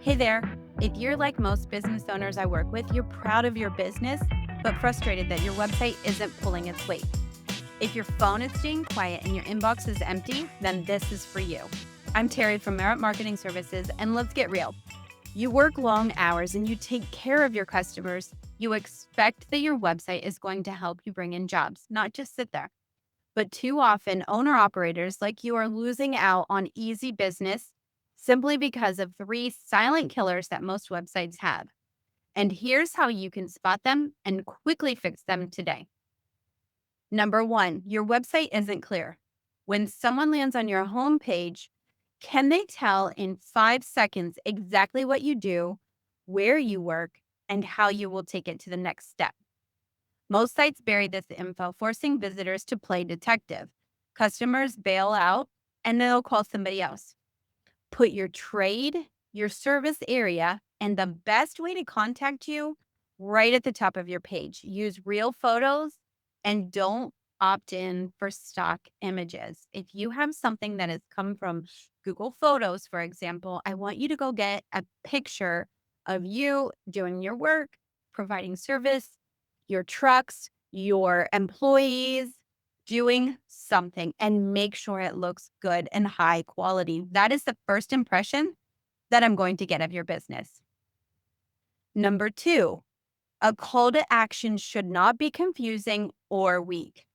Hey there. If you're like most business owners I work with, you're proud of your business, but frustrated that your website isn't pulling its weight. If your phone is staying quiet and your inbox is empty, then this is for you. I'm Terry from Merit Marketing Services, and let's get real. You work long hours and you take care of your customers. You expect that your website is going to help you bring in jobs, not just sit there. But too often, owner operators like you are losing out on easy business simply because of three silent killers that most websites have. And here's how you can spot them and quickly fix them today. Number one, your website isn't clear. When someone lands on your homepage, can they tell in 5 seconds exactly what you do, where you work, and how you will take it to the next step? Most sites bury this info, forcing visitors to play detective. Customers bail out and they'll call somebody else. Put your trade, your service area, and the best way to contact you right at the top of your page. Use real photos and don't opt in for stock images. If you have something that has come from Google Photos, for example, I want you to go get a picture of you doing your work, providing service, your trucks, your employees, doing something, and make sure it looks good and high quality. That is the first impression that I'm going to get of your business. Number two, a call to action should not be confusing or weak.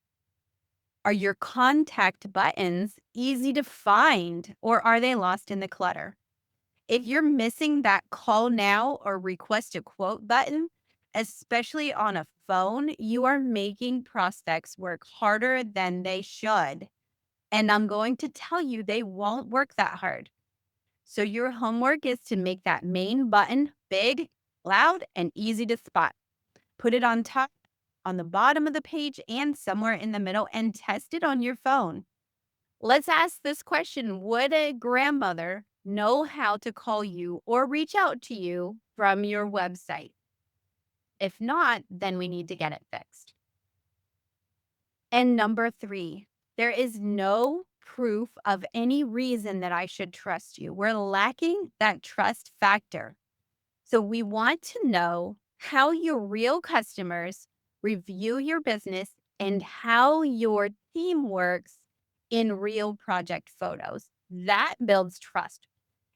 Are your contact buttons easy to find, or are they lost in the clutter? If you're missing that call now or request a quote button, especially on a phone, you are making prospects work harder than they should. And I'm going to tell you, they won't work that hard. So your homework is to make that main button big, loud, and easy to spot. Put it on top, on the bottom of the page, and somewhere in the middle, and test it on your phone. Let's ask this question. Would a grandmother know how to call you or reach out to you from your website? If not, then we need to get it fixed. And number three, there is no proof of any reason that I should trust you. We're lacking that trust factor. So we want to know how your real customers review your business and how your team works in real project photos. That builds trust.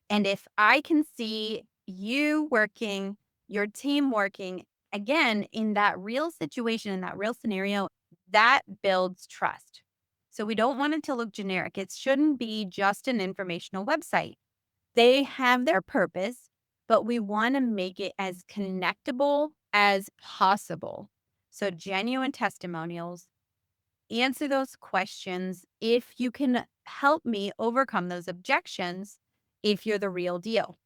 And if I can see you working, your team working, again, in that real situation, in that real scenario, that builds trust. So we don't want it to look generic. It shouldn't be just an informational website. They have their purpose, but we want to make it as connectable as possible. So genuine testimonials, answer those questions if you can help me overcome those objections if you're the real deal.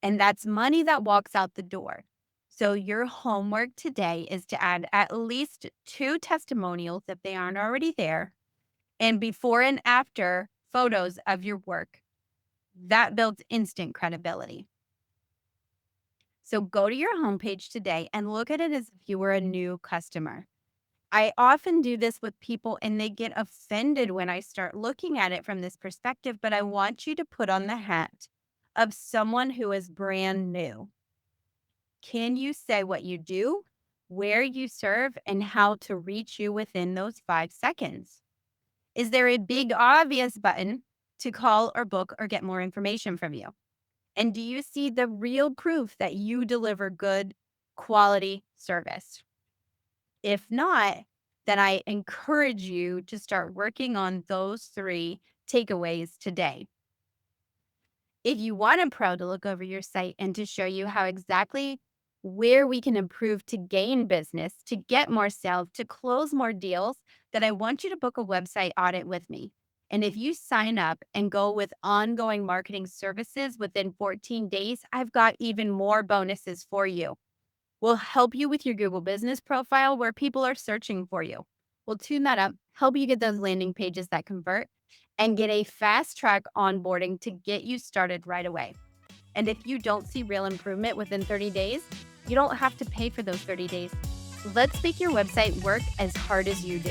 And that's money that walks out the door. So your homework today is to add at least 2 testimonials if they aren't already there, and before and after photos of your work. That builds instant credibility. So go to your homepage today and look at it as if you were a new customer. I often do this with people and they get offended when I start looking at it from this perspective, but I want you to put on the hat of someone who is brand new. Can you say what you do, where you serve, and how to reach you within those 5 seconds? Is there a big obvious button to call or book or get more information from you? And do you see the real proof that you deliver good quality service? If not, then I encourage you to start working on those 3 takeaways today. If you want a pro to look over your site and to show you how exactly where we can improve to gain business, to get more sales, to close more deals, then I want you to book a website audit with me. And if you sign up and go with ongoing marketing services within 14 days, I've got even more bonuses for you. We'll help you with your Google business profile where people are searching for you. We'll tune that up, help you get those landing pages that convert, and get a fast track onboarding to get you started right away. And if you don't see real improvement within 30 days, you don't have to pay for those 30 days. Let's make your website work as hard as you do.